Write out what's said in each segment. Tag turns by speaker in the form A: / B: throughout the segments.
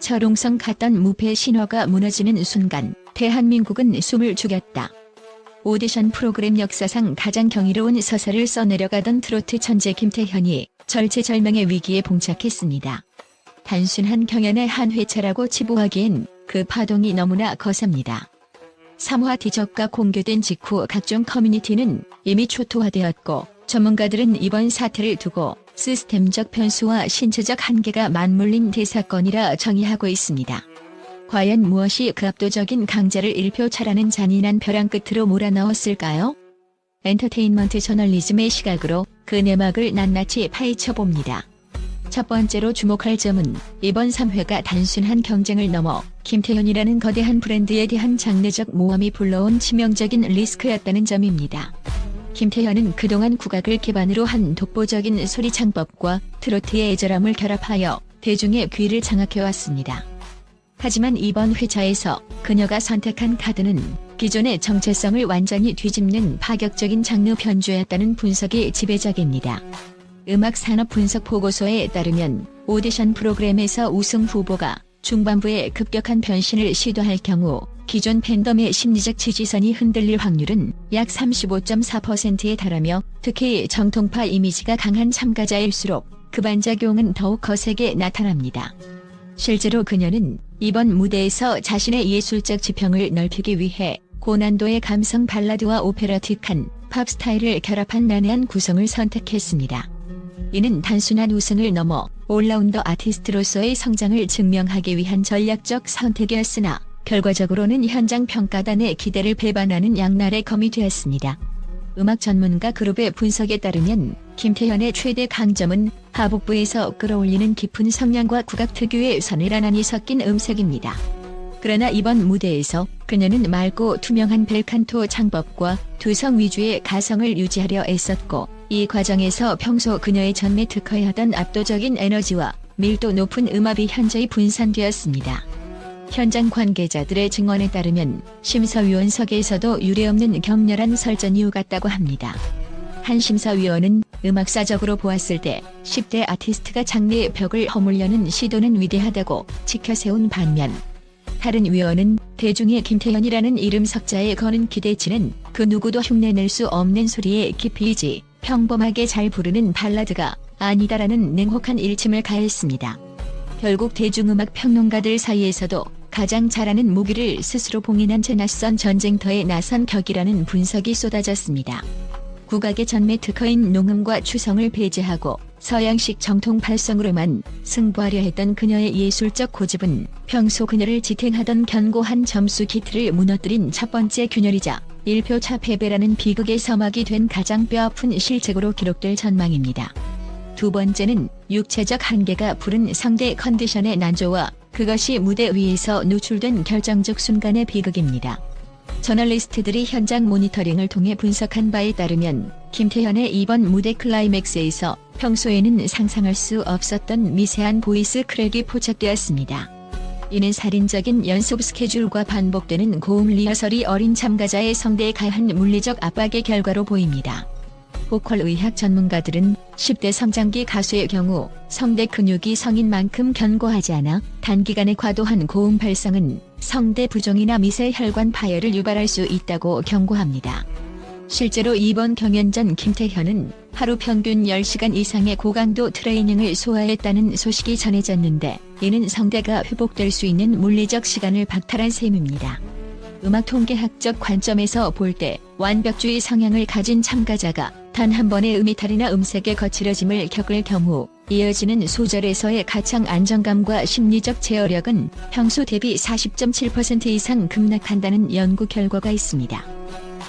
A: 철옹성 같던 무패 신화가 무너지는 순간 대한민국은 숨을 죽였다. 오디션 프로그램 역사상 가장 경이로운 서사를 써내려가던 트로트 천재 김태현이 절체절명의 위기에 봉착했습니다. 단순한 경연의 한 회차라고 치부하기엔 그 파동이 너무나 거셉니다. 3화 티저가 공개된 직후 각종 커뮤니티는 이미 초토화되었고 전문가들은 이번 사태를 두고 시스템적 변수와 신체적 한계가 맞물린 대사건이라 정의하고 있습니다. 과연 무엇이 그 압도적인 강자를 1표 차라는 잔인한 벼랑 끝으로 몰아넣었을까요? 엔터테인먼트 저널리즘의 시각으로 그 내막을 낱낱이 파헤쳐봅니다. 첫 번째로 주목할 점은 이번 3회가 단순한 경쟁을 넘어 김태현이라는 거대한 브랜드에 대한 장르적 모함이 불러온 치명적인 리스크였다는 점입니다. 김태현은 그동안 국악을 기반으로 한 독보적인 소리창법과 트로트의 애절함을 결합하여 대중의 귀를 장악해왔습니다. 하지만 이번 회차에서 그녀가 선택한 카드는 기존의 정체성을 완전히 뒤집는 파격적인 장르 변주였다는 분석이 지배적입니다. 음악산업분석보고서에 따르면 오디션 프로그램에서 우승 후보가 중반부에 급격한 변신을 시도할 경우 기존 팬덤의 심리적 지지선이 흔들릴 확률은 약 35.4%에 달하며 특히 정통파 이미지가 강한 참가자일수록 그 반작용은 더욱 거세게 나타납니다. 실제로 그녀는 이번 무대에서 자신의 예술적 지평을 넓히기 위해 고난도의 감성 발라드와 오페라틱한 팝 스타일을 결합한 난해한 구성을 선택했습니다. 이는 단순한 우승을 넘어 올라운더 아티스트로서의 성장을 증명하기 위한 전략적 선택이었으나 결과적으로는 현장 평가단의 기대를 배반하는 양날의 검이 되었습니다. 음악 전문가 그룹의 분석에 따르면 김태현의 최대 강점은 하복부에서 끌어올리는 깊은 성량과 국악 특유의 서늘한 섞인 음색입니다. 그러나 이번 무대에서 그녀는 맑고 투명한 벨칸토 창법과 두성 위주의 가성을 유지하려 애썼고 이 과정에서 평소 그녀의 전매 특허하던 압도적인 에너지와 밀도 높은 음압이 현저히 분산되었습니다. 현장 관계자들의 증언에 따르면 심사위원석에서도 유례없는 격렬한 설전이 오갔다고 합니다. 한 심사위원은 음악사적으로 보았을 때 10대 아티스트가 장르의 벽을 허물려는 시도는 위대하다고 치켜세운 반면 다른 위원은 대중의 김태현이라는 이름 석자에 거는 기대치는 그 누구도 흉내낼 수 없는 소리의 깊이이지 평범하게 잘 부르는 발라드가 아니다라는 냉혹한 일침을 가했습니다. 결국 대중음악 평론가들 사이에서도 가장 잘하는 무기를 스스로 봉인한 채 낯선 전쟁터에 나선 격이라는 분석이 쏟아졌습니다. 국악의 전매 특허인 농음과 추성을 배제하고 서양식 정통 발성으로만 승부하려 했던 그녀의 예술적 고집은 평소 그녀를 지탱하던 견고한 점수 기틀을 무너뜨린 첫 번째 균열이자 1표 차 패배라는 비극의 서막이 된 가장 뼈아픈 실책으로 기록될 전망입니다. 두 번째는 육체적 한계가 부른 성대 컨디션의 난조와 그것이 무대 위에서 노출된 결정적 순간의 비극입니다. 저널리스트들이 현장 모니터링을 통해 분석한 바에 따르면 김태현의 이번 무대 클라이맥스에서 평소에는 상상할 수 없었던 미세한 보이스 크랙이 포착되었습니다. 이는 살인적인 연습 스케줄과 반복되는 고음 리허설이 어린 참가자의 성대에 가한 물리적 압박의 결과로 보입니다. 보컬 의학 전문가들은 10대 성장기 가수의 경우 성대 근육이 성인만큼 견고하지 않아 단기간에 과도한 고음 발성은 성대 부종이나 미세 혈관 파열을 유발할 수 있다고 경고합니다. 실제로 이번 경연 전 김태현은 하루 평균 10시간 이상의 고강도 트레이닝을 소화했다는 소식이 전해졌는데 이는 성대가 회복될 수 있는 물리적 시간을 박탈한 셈입니다. 음악 통계학적 관점에서 볼 때 완벽주의 성향을 가진 참가자가 단 한 번의 음이탈이나 음색의 거칠어짐을 겪을 경우 이어지는 소절에서의 가창 안정감과 심리적 제어력은 평소 대비 40.7% 이상 급락한다는 연구 결과가 있습니다.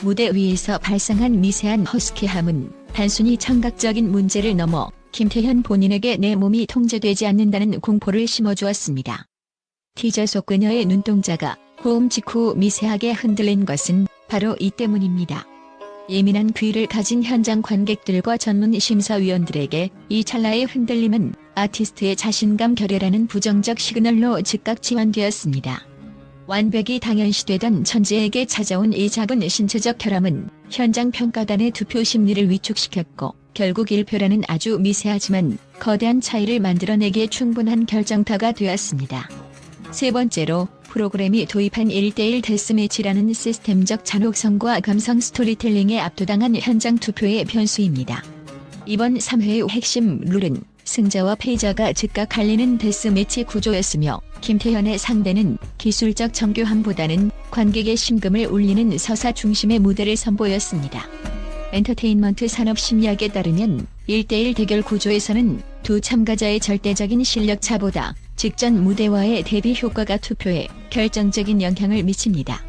A: 무대 위에서 발생한 미세한 허스키함은 단순히 청각적인 문제를 넘어 김태현 본인에게 내 몸이 통제되지 않는다는 공포를 심어주었습니다. 티저 속 그녀의 눈동자가 고음 직후 미세하게 흔들린 것은 바로 이 때문입니다. 예민한 귀를 가진 현장 관객들과 전문 심사위원들에게 이 찰나의 흔들림은 아티스트의 자신감 결여라는 부정적 시그널로 즉각 지원되었습니다. 완벽이 당연시되던 천재에게 찾아온 이 작은 신체적 결함은 현장 평가단의 투표 심리를 위축시켰고 결국 1표라는 아주 미세하지만 거대한 차이를 만들어내기에 충분한 결정타가 되었습니다. 세 번째로 프로그램이 도입한 1대1 데스매치라는 시스템적 잔혹성과 감성 스토리텔링에 압도당한 현장 투표의 변수입니다. 이번 3회의 핵심 룰은 승자와 패자가 즉각 갈리는 데스매치 구조였으며 김태현의 상대는 기술적 정교함보다는 관객의 심금을 울리는 서사 중심의 무대를 선보였습니다. 엔터테인먼트 산업 심리학에 따르면 1대1 대결 구조에서는 두 참가자의 절대적인 실력 차보다 직전 무대와의 대비 효과가 투표에 결정적인 영향을 미칩니다.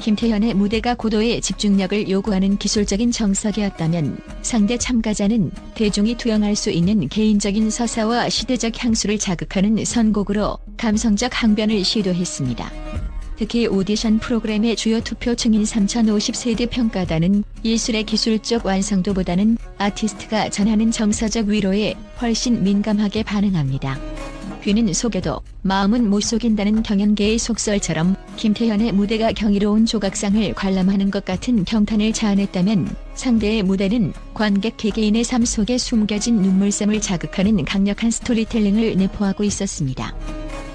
A: 김태현의 무대가 고도의 집중력을 요구하는 기술적인 정석이었다면 상대 참가자는 대중이 투영할 수 있는 개인적인 서사와 시대적 향수를 자극하는 선곡으로 감성적 항변을 시도했습니다. 특히 오디션 프로그램의 주요 투표층인 3050세대 평가단은 예술의 기술적 완성도보다는 아티스트가 전하는 정서적 위로에 훨씬 민감하게 반응합니다. 귀는 속여도 마음은 못 속인다는 경연계의 속설처럼 김태현의 무대가 경이로운 조각상을 관람하는 것 같은 경탄을 자아냈다면 상대의 무대는 관객 개개인의 삶 속에 숨겨진 눈물샘을 자극하는 강력한 스토리텔링을 내포하고 있었습니다.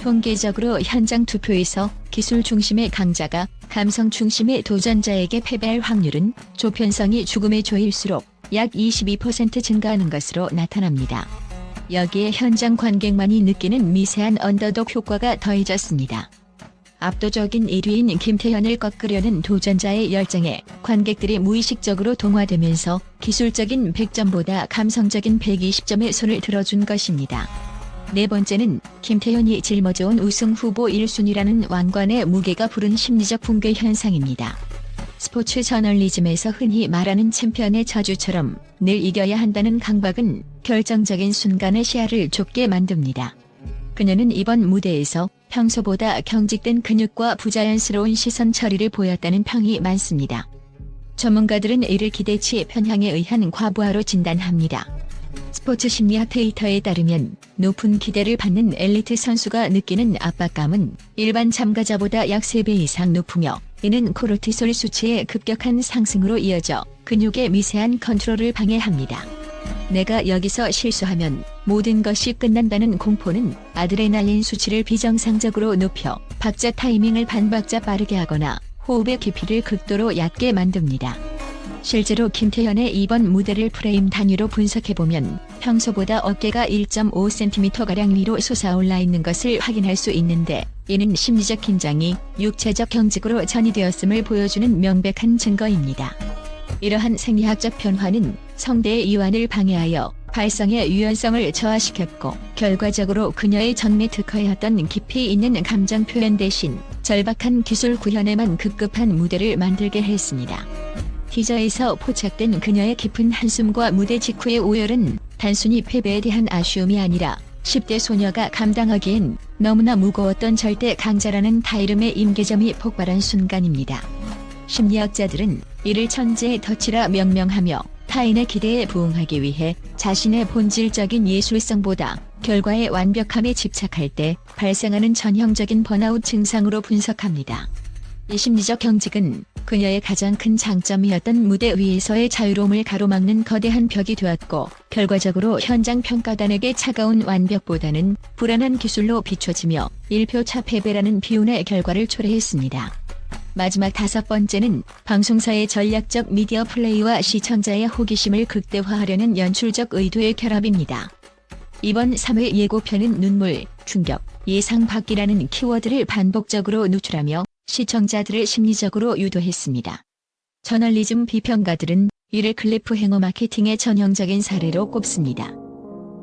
A: 통계적으로 현장 투표에서 기술 중심의 강자가 감성 중심의 도전자에게 패배할 확률은 조편성이 죽음의 조일수록 약 22% 증가하는 것으로 나타납니다. 여기에 현장 관객만이 느끼는 미세한 언더독 효과가 더해졌습니다. 압도적인 1위인 김태현을 꺾으려는 도전자의 열정에 관객들이 무의식적으로 동화되면서 기술적인 100점보다 감성적인 120점에 손을 들어준 것입니다. 네 번째는 김태현이 짊어져온 우승 후보 1순위라는 왕관의 무게가 부른 심리적 붕괴 현상입니다. 스포츠 저널리즘에서 흔히 말하는 챔피언의 저주처럼 늘 이겨야 한다는 강박은 결정적인 순간의 시야를 좁게 만듭니다. 그녀는 이번 무대에서 평소보다 경직된 근육과 부자연스러운 시선 처리를 보였다는 평이 많습니다. 전문가들은 이를 기대치 편향에 의한 과부하로 진단합니다. 스포츠 심리학 데이터에 따르면 높은 기대를 받는 엘리트 선수가 느끼는 압박감은 일반 참가자보다 약 3배 이상 높으며 이는 코르티솔 수치의 급격한 상승으로 이어져 근육의 미세한 컨트롤을 방해합니다. 내가 여기서 실수하면 모든 것이 끝난다는 공포는 아드레날린 수치를 비정상적으로 높여 박자 타이밍을 반박자 빠르게 하거나 호흡의 깊이를 극도로 얕게 만듭니다. 실제로 김태현의 이번 무대를 프레임 단위로 분석해보면 평소보다 어깨가 1.5cm가량 위로 솟아올라 있는 것을 확인할 수 있는데 이는 심리적 긴장이 육체적 경직으로 전이되었음을 보여주는 명백한 증거입니다. 이러한 생리학적 변화는 성대의 이완을 방해하여 발성의 유연성을 저하시켰고 결과적으로 그녀의 전매 특허였던 깊이 있는 감정 표현 대신 절박한 기술 구현에만 급급한 무대를 만들게 했습니다. 티저에서 포착된 그녀의 깊은 한숨과 무대 직후의 오열은 단순히 패배에 대한 아쉬움이 아니라 10대 소녀가 감당하기엔 너무나 무거웠던 절대 강자라는 타이름의 임계점이 폭발한 순간입니다. 심리학자들은 이를 천재의 덫이라 명명하며 타인의 기대에 부응하기 위해 자신의 본질적인 예술성보다 결과의 완벽함에 집착할 때 발생하는 전형적인 번아웃 증상으로 분석합니다. 이 심리적 경직은 그녀의 가장 큰 장점이었던 무대 위에서의 자유로움을 가로막는 거대한 벽이 되었고 결과적으로 현장 평가단에게 차가운 완벽보다는 불안한 기술로 비춰지며 1표차 패배라는 비운의 결과를 초래했습니다. 마지막 다섯 번째는 방송사의 전략적 미디어 플레이와 시청자의 호기심을 극대화하려는 연출적 의도의 결합입니다. 이번 3회 예고편은 눈물, 충격, 예상 밖이라는 키워드를 반복적으로 누출하며 시청자들을 심리적으로 유도했습니다. 저널리즘 비평가들은 이를 클리프 행어 마케팅의 전형적인 사례로 꼽습니다.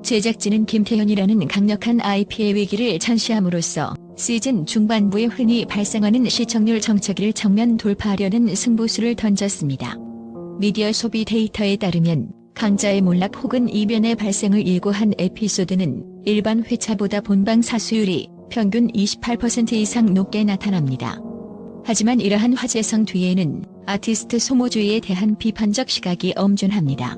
A: 제작진은 김태현이라는 강력한 IP의 위기를 전시함으로써 시즌 중반부에 흔히 발생하는 시청률 정체기를 정면 돌파하려는 승부수를 던졌습니다. 미디어 소비 데이터에 따르면 강자의 몰락 혹은 이변의 발생을 예고한 에피소드는 일반 회차보다 본방 사수율이 평균 28% 이상 높게 나타납니다. 하지만 이러한 화제성 뒤에는 아티스트 소모주의에 대한 비판적 시각이 엄존합니다.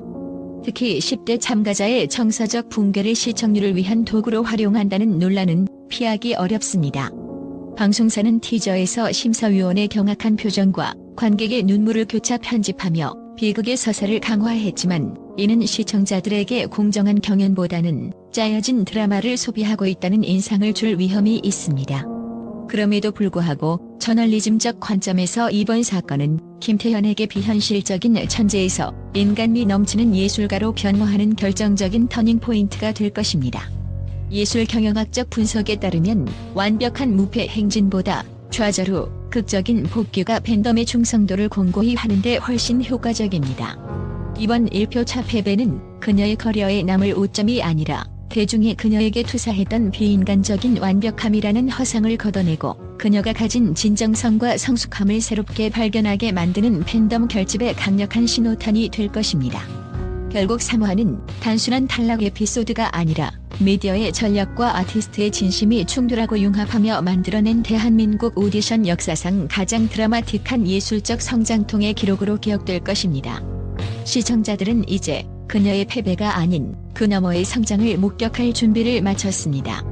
A: 특히 10대 참가자의 정서적 붕괴를 시청률을 위한 도구로 활용한다는 논란은 피하기 어렵습니다. 방송사는 티저에서 심사위원의 경악한 표정과 관객의 눈물을 교차 편집하며 비극의 서사를 강화했지만 이는 시청자들에게 공정한 경연보다는 짜여진 드라마를 소비하고 있다는 인상을 줄 위험이 있습니다. 그럼에도 불구하고 저널리즘적 관점에서 이번 사건은 김태현에게 비현실적인 천재에서 인간미 넘치는 예술가로 변모하는 결정적인 터닝포인트가 될 것입니다. 예술 경영학적 분석에 따르면 완벽한 무패 행진보다 좌절후 극적인 복귀가 팬덤의 충성도를 공고히 하는데 훨씬 효과적입니다. 이번 1표차 패배는 그녀의 커리어에 남을 오점이 아니라 대중이 그녀에게 투사했던 비인간적인 완벽함이라는 허상을 걷어내고 그녀가 가진 진정성과 성숙함을 새롭게 발견하게 만드는 팬덤 결집의 강력한 신호탄이 될 것입니다. 결국 3화는 단순한 탈락 에피소드가 아니라 미디어의 전략과 아티스트의 진심이 충돌하고 융합하며 만들어낸 대한민국 오디션 역사상 가장 드라마틱한 예술적 성장통의 기록으로 기억될 것입니다. 시청자들은 이제 그녀의 패배가 아닌 그 너머의 성장을 목격할 준비를 마쳤습니다.